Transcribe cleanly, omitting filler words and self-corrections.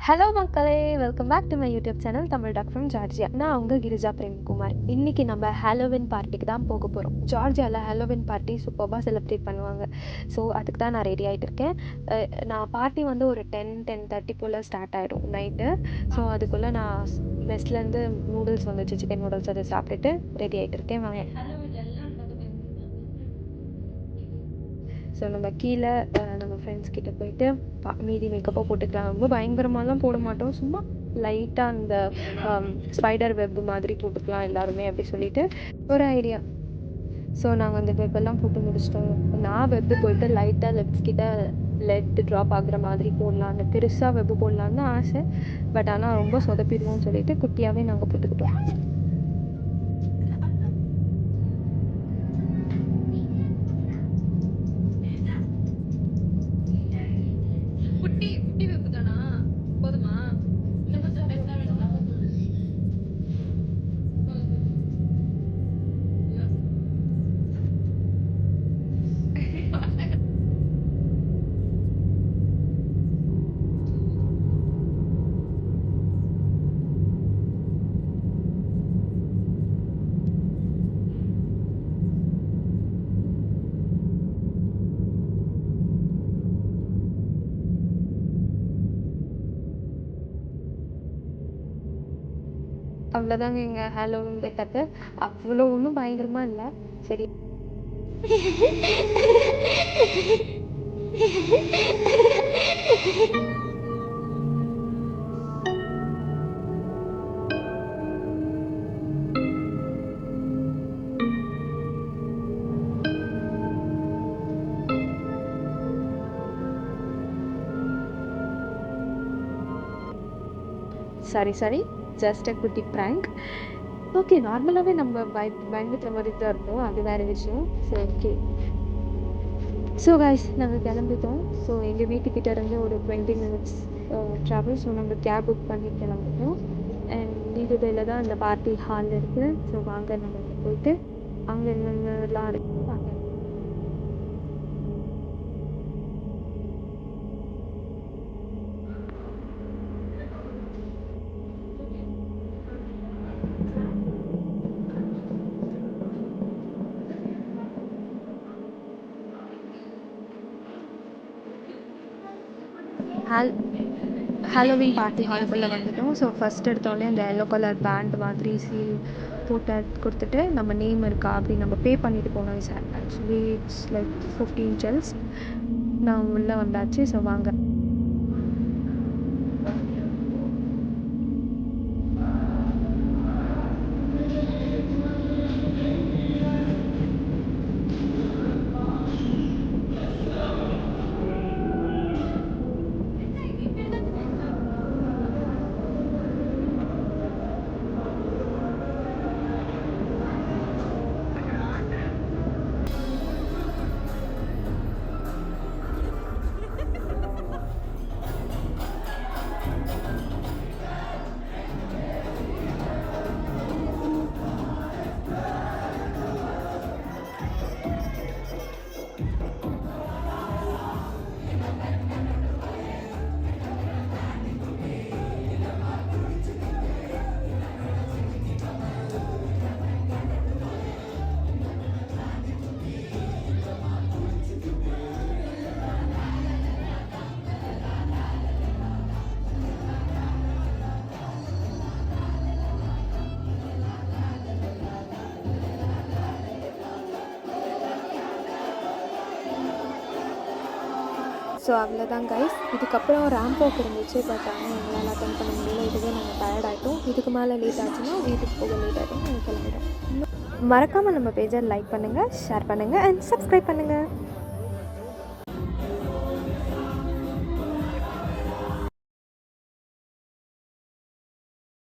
Hello மக்களே! Welcome back to my YouTube channel Tamil talk from Georgia. நான் உங்க கிரிஜா பிரேம்குமார். இன்னைக்கு நம்ம ஹாலோவின் பார்ட்டிக்கு தான் போக போகிறோம். ஜார்ஜியாவில் ஹாலோவின் பார்ட்டி சூப்பர்பாக செலிப்ரேட் பண்ணுவாங்க. ஸோ அதுக்கு தான் நான் ரெடி ஆகிட்டு இருக்கேன். நான் பார்ட்டி வந்து ஒரு 10:30 போல் ஸ்டார்ட் ஆகிடும் நைட்டு. ஸோ அதுக்குள்ளே நான் மெஸ்லேருந்து நூடுல்ஸ் வந்துச்சு, சிக்கன் நூடுல்ஸ் அதை சாப்பிட்டுட்டு ரெடி ஆகிட்டு இருக்கேன். வாங்க. ஸோ நம்ம கீழே நம்ம ஃப்ரெண்ட்ஸ் கிட்ட போயிட்டு மீதி மேக்கப்பாக போட்டுக்கலாம். ரொம்ப பயங்கரமாலாம் போட மாட்டோம், சும்மா லைட்டாக அந்த ஸ்பைடர் வெப் மாதிரி போட்டுக்கலாம் எல்லாருமே அப்படி சொல்லிட்டு ஒரு ஐடியா. ஸோ நாங்கள் அந்த வெப்பெல்லாம் போட்டு முடிச்சிட்டோம். நான் வெப்பு போயிட்டு லைட்டாக லெப்ஸ் கிட்ட லெட் ட்ராப் ஆகுற மாதிரி போடலான்னு, பெருசாக வெப்பு போடலான்னு ஆசை. பட் ஆனால் ரொம்ப சொதப்பிடுவோம்னு சொல்லிட்டு குட்டியாகவே நாங்கள் போட்டுக்கிட்டோம். அவ்வளோதாங்க எங்கள் ஹாலோவின் கெட்டப்பு. அவ்வளோ ஒன்றும் பயங்கரமாக இல்லை. சரி, சாரி ஜஸ்ட் அ குட்டி ப்ராங்க். ஓகே, நார்மலாகவே நம்ம பயந்துக்கிற மாதிரி தான் இருக்கும், அது வேறு விஷயம். ஸோ ஓகே, ஸோ கைஸ் நாங்கள் கிளம்பிட்டோம். ஸோ எங்கள் வீட்டுக்கிட்ட இருந்து ஒரு 20 மினிட்ஸ் ட்ராவல். ஸோ நம்ம கேப் புக் பண்ணி கிளம்பிட்டோம். அண்ட் வீட்டுல தான் அந்த பார்ட்டி ஹால் இருக்குது. ஸோ வாங்க நம்ம போயிட்டு அங்கே என்னென்னலாம் இருக்கு வாங்க. ஹாலோவின் பார்ட்டி ஹாலுக்குள்ளே வந்துட்டோம். ஸோ ஃபஸ்ட் எடுத்தோடனே அந்த எல்லோ கலர் பேண்ட் மாதிரி சீல் போட்டு கொடுத்துட்டு நம்ம நேம் இருக்கா அப்படி நம்ம பே பண்ணிட்டு போனோம். Sir actually it's like 15 gels. நான் உள்ளே வந்தாச்சு. ஸோ வாங்க. ஸோ அவ்வளோதான் கைஸ். இதுக்கப்புறம் ரேம்ப் வாக் இருந்துச்சு, பட் ஆனால் எங்களால் அட்டன் பண்ண முடியல. இதுவே நாங்கள் டயர்ட் ஆகிட்டோம். இதுக்கு மேலே லேட் ஆச்சுன்னா வீட்டுக்கு போக லேட் ஆகிடும், நாங்கள் கிளம்பிட்டோம். மறக்காமல் நம்ம பேஜை லைக் பண்ணுங்கள், ஷேர் பண்ணுங்கள் அண்ட் சப்ஸ்கிரைப் பண்ணுங்கள்.